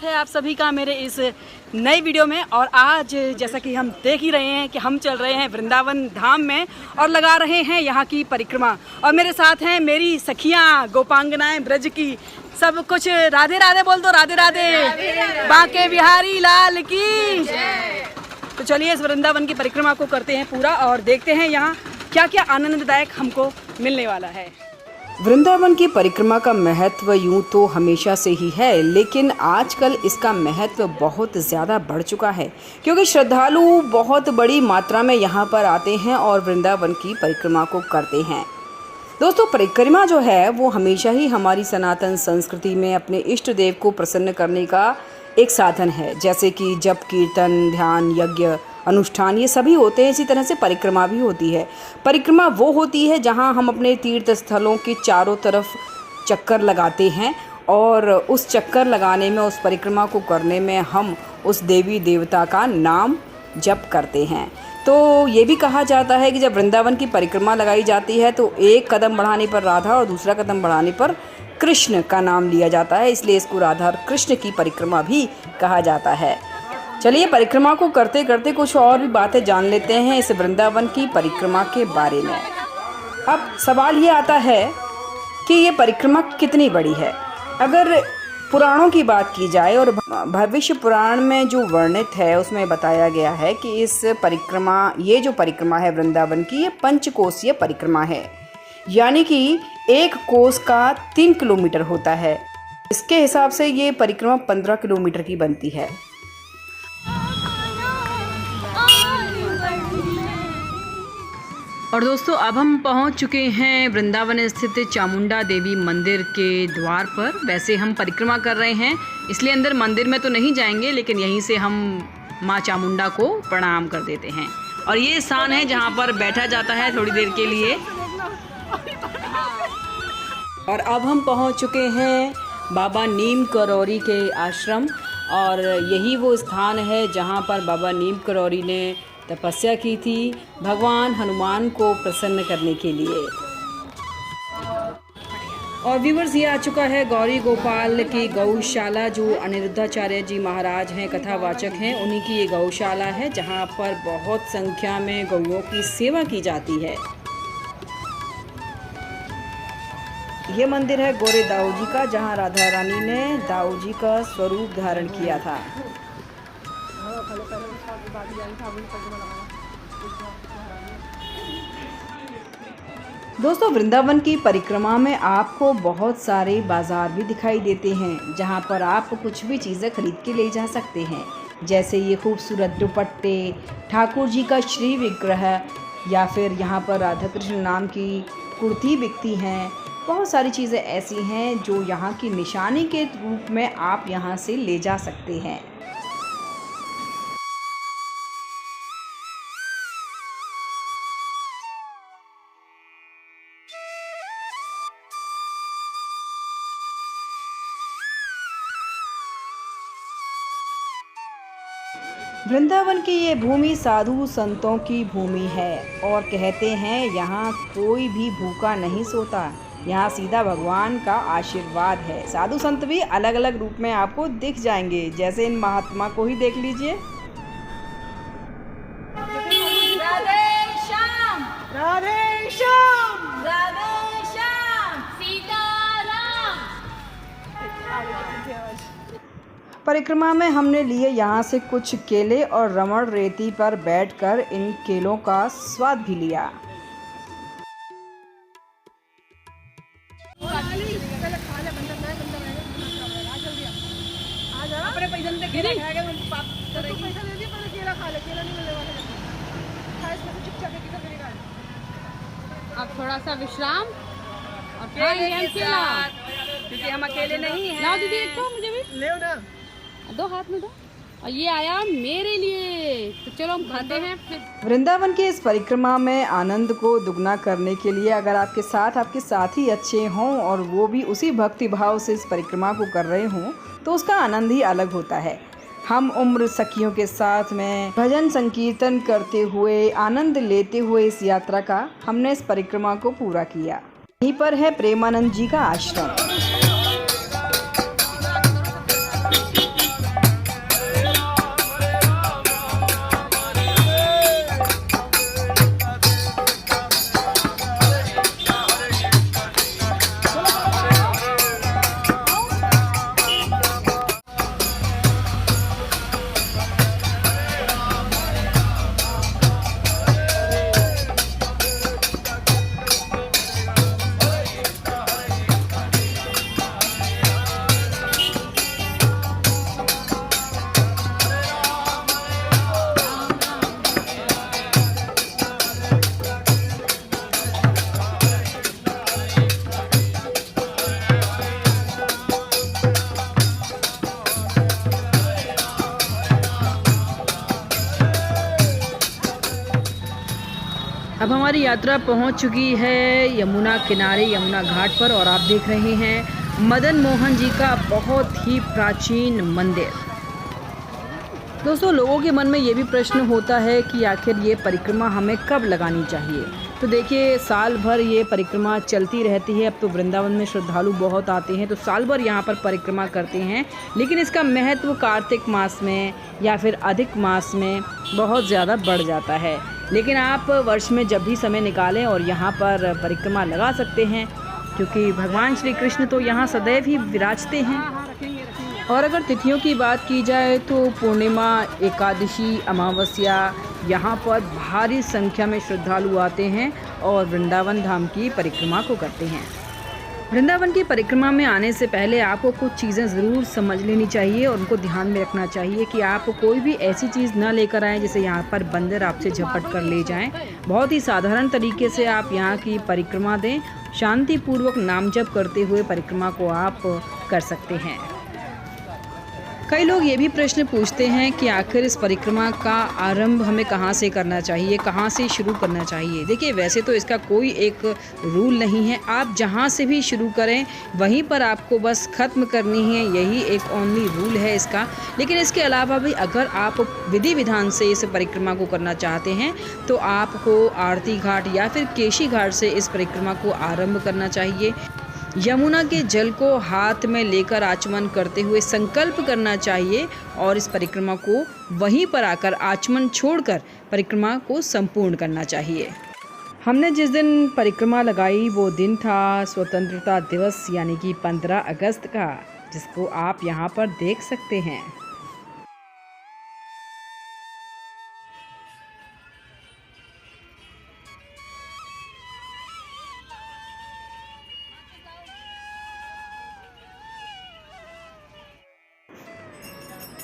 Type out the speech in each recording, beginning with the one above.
स्वागत है आप सभी का मेरे इस नई वीडियो में। और आज जैसा कि हम देख ही रहे हैं कि हम चल रहे हैं वृंदावन धाम में और लगा रहे हैं यहाँ की परिक्रमा। और मेरे साथ हैं मेरी सखियाँ गोपांगनाएं ब्रज की। सब कुछ राधे राधे बोल दो, राधे राधे, बांके बिहारी लाल की। तो चलिए इस वृंदावन की परिक्रमा को करते हैं पूरा और देखते हैं यहाँ क्या क्या आनंददायक हमको मिलने वाला है। वृंदावन की परिक्रमा का महत्व यूं तो हमेशा से ही है, लेकिन आजकल इसका महत्व बहुत ज़्यादा बढ़ चुका है क्योंकि श्रद्धालु बहुत बड़ी मात्रा में यहाँ पर आते हैं और वृंदावन की परिक्रमा को करते हैं। दोस्तों, परिक्रमा जो है वो हमेशा ही हमारी सनातन संस्कृति में अपने इष्ट देव को प्रसन्न करने का एक साधन है। जैसे कि जप, कीर्तन, ध्यान, यज्ञ, अनुष्ठान ये सभी होते हैं, इसी तरह से परिक्रमा भी होती है। परिक्रमा वो होती है जहां हम अपने तीर्थ स्थलों के चारों तरफ चक्कर लगाते हैं और उस चक्कर लगाने में, उस परिक्रमा को करने में हम उस देवी देवता का नाम जप करते हैं। तो ये भी कहा जाता है कि जब वृंदावन की परिक्रमा लगाई जाती है तो एक कदम बढ़ाने पर राधा और दूसरा कदम बढ़ाने पर कृष्ण का नाम लिया जाता है, इसलिए इसको राधा और कृष्ण की परिक्रमा भी कहा जाता है। चलिए परिक्रमा को करते करते कुछ और भी बातें जान लेते हैं इस वृंदावन की परिक्रमा के बारे में। अब सवाल ये आता है कि ये परिक्रमा कितनी बड़ी है। अगर पुराणों की बात की जाए और भविष्य पुराण में जो वर्णित है उसमें बताया गया है कि इस परिक्रमा, ये जो परिक्रमा है वृंदावन की, ये पंचकोशीय परिक्रमा है, यानी कि एक कोस का 3 किलोमीटर होता है। इसके हिसाब से ये परिक्रमा 15 किलोमीटर की बनती है। और दोस्तों, अब हम पहुंच चुके हैं वृंदावन स्थित चामुंडा देवी मंदिर के द्वार पर। वैसे हम परिक्रमा कर रहे हैं इसलिए अंदर मंदिर में तो नहीं जाएंगे, लेकिन यहीं से हम माँ चामुंडा को प्रणाम कर देते हैं। और ये स्थान है जहां पर बैठा जाता है थोड़ी देर के लिए। और अब हम पहुंच चुके हैं बाबा नीम करौरी के आश्रम, और यही वो स्थान है जहां पर बाबा नीम करौरी ने तपस्या की थी भगवान हनुमान को प्रसन्न करने के लिए। और व्यूवर्स, ये आ चुका है गौरी गोपाल की गौशाला, जो अनिरुद्धाचार्य जी महाराज हैं, कथावाचक हैं, उन्हीं की ये गौशाला है जहां पर बहुत संख्या में गौओं की सेवा की जाती है। ये मंदिर है गोरे दाऊ जी का, जहाँ राधा रानी ने दाऊ जी का स्वरूप धारण किया था। दोस्तों, वृंदावन की परिक्रमा में आपको बहुत सारे बाज़ार भी दिखाई देते हैं जहाँ पर आप कुछ भी चीज़ें खरीद के ले जा सकते हैं। जैसे ये खूबसूरत दुपट्टे, ठाकुर जी का श्री विग्रह, या फिर यहाँ पर राधा कृष्ण नाम की कुर्ती बिकती हैं। बहुत सारी चीज़ें ऐसी हैं जो यहाँ की निशानी के रूप में आप यहाँ से ले जा सकते हैं। वृंदावन की ये भूमि साधु संतों की भूमि है और कहते हैं यहाँ कोई भी भूखा नहीं सोता, यहाँ सीधा भगवान का आशीर्वाद है। साधु संत भी अलग अलग रूप में आपको दिख जाएंगे, जैसे इन महात्मा को ही देख लीजिए। राधे श्याम, राधे श्याम, राधे श्याम, सीताराम। परिक्रमा में हमने लिए यहाँ से कुछ केले और रमण रेती पर बैठकर इन केलों का स्वाद भी लिया। अब थोड़ा सा विश्राम और क्योंकि हम अकेले नहीं हैं। लाओ दीदी, एक तो मुझे भी ले ना, दो हाथ में दो। और ये आया मेरे लिए, तो चलो हम खाते हैं फिर। वृंदावन की इस परिक्रमा में आनंद को दुगना करने के लिए अगर आपके साथी अच्छे हों और वो भी उसी भक्ति भाव से इस परिक्रमा को कर रहे हों तो उसका आनंद ही अलग होता है। हम उम्र सखियों के साथ में भजन संकीर्तन करते हुए, आनंद लेते हुए इस यात्रा का हमने इस परिक्रमा को पूरा किया। यहीं पर है प्रेमानंद जी का आश्रम। अब हमारी यात्रा पहुंच चुकी है यमुना किनारे, यमुना घाट पर, और आप देख रहे हैं मदन मोहन जी का बहुत ही प्राचीन मंदिर। दोस्तों, लोगों के मन में ये भी प्रश्न होता है कि आखिर ये परिक्रमा हमें कब लगानी चाहिए। तो देखिए, साल भर ये परिक्रमा चलती रहती है। अब तो वृंदावन में श्रद्धालु बहुत आते हैं, तो साल भर यहाँ पर परिक्रमा करते हैं। लेकिन इसका महत्व कार्तिक मास में या फिर अधिक मास में बहुत ज़्यादा बढ़ जाता है। लेकिन आप वर्ष में जब भी समय निकालें और यहाँ पर परिक्रमा लगा सकते हैं, क्योंकि भगवान श्री कृष्ण तो यहाँ सदैव ही विराजते हैं। और अगर तिथियों की बात की जाए तो पूर्णिमा, एकादशी, अमावस्या, यहाँ पर भारी संख्या में श्रद्धालु आते हैं और वृंदावन धाम की परिक्रमा को करते हैं। वृंदावन की परिक्रमा में आने से पहले आपको कुछ चीज़ें ज़रूर समझ लेनी चाहिए और उनको ध्यान में रखना चाहिए कि आप कोई भी ऐसी चीज़ ना लेकर आएँ जिसे यहाँ पर बंदर आपसे झपट कर ले जाएं। बहुत ही साधारण तरीके से आप यहाँ की परिक्रमा दें। शांतिपूर्वक नाम जप करते हुए परिक्रमा को आप कर सकते हैं। कई लोग ये भी प्रश्न पूछते हैं कि आखिर इस परिक्रमा का आरंभ हमें कहाँ से करना चाहिए, कहाँ से शुरू करना चाहिए। देखिए, वैसे तो इसका कोई एक रूल नहीं है, आप जहाँ से भी शुरू करें वहीं पर आपको बस ख़त्म करनी है, यही एक ओनली रूल है इसका। लेकिन इसके अलावा भी अगर आप विधि विधान से इस परिक्रमा को करना चाहते हैं तो आपको आरती घाट या फिर केशी घाट से इस परिक्रमा को आरंभ करना चाहिए। यमुना के जल को हाथ में लेकर आचमन करते हुए संकल्प करना चाहिए और इस परिक्रमा को वहीं पर आकर आचमन छोड़कर परिक्रमा को संपूर्ण करना चाहिए। हमने जिस दिन परिक्रमा लगाई वो दिन था स्वतंत्रता दिवस, यानी कि 15 अगस्त का, जिसको आप यहाँ पर देख सकते हैं।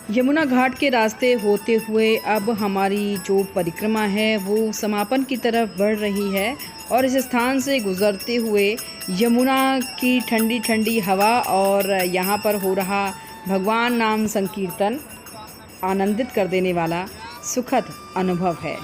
यमुना घाट के रास्ते होते हुए अब हमारी जो परिक्रमा है वो समापन की तरफ बढ़ रही है और इस स्थान से गुज़रते हुए यमुना की ठंडी ठंडी हवा और यहाँ पर हो रहा भगवान नाम संकीर्तन आनंदित कर देने वाला सुखद अनुभव है।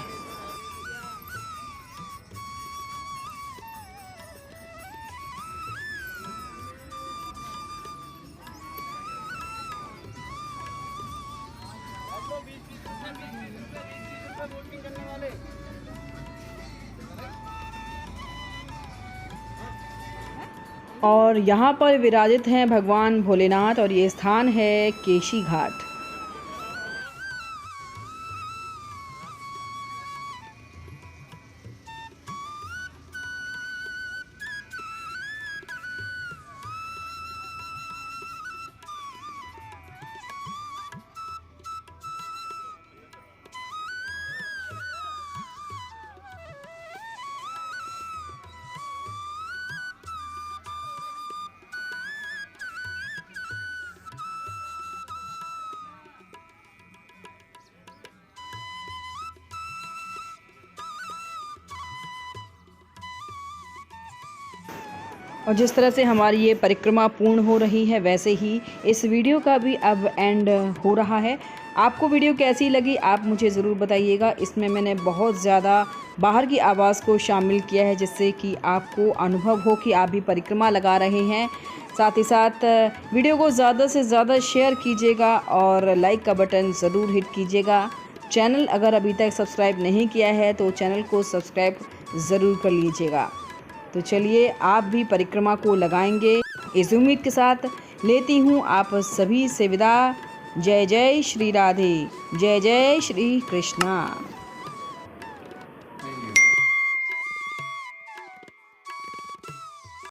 और यहाँ पर विराजित हैं भगवान भोलेनाथ और ये स्थान है केशी घाट। और जिस तरह से हमारी ये परिक्रमा पूर्ण हो रही है वैसे ही इस वीडियो का भी अब एंड हो रहा है। आपको वीडियो कैसी लगी आप मुझे ज़रूर बताइएगा। इसमें मैंने बहुत ज़्यादा बाहर की आवाज़ को शामिल किया है जिससे कि आपको अनुभव हो कि आप भी परिक्रमा लगा रहे हैं। साथ ही साथ वीडियो को ज़्यादा से ज़्यादा शेयर कीजिएगा और लाइक का बटन ज़रूर हिट कीजिएगा। चैनल अगर अभी तक सब्सक्राइब नहीं किया है तो चैनल को सब्सक्राइब ज़रूर कर लीजिएगा। तो चलिए आप भी परिक्रमा को लगाएंगे इस उम्मीद के साथ लेती हूँ आप सभी से विदा। जय जय श्री राधे, जय जय श्री कृष्णा।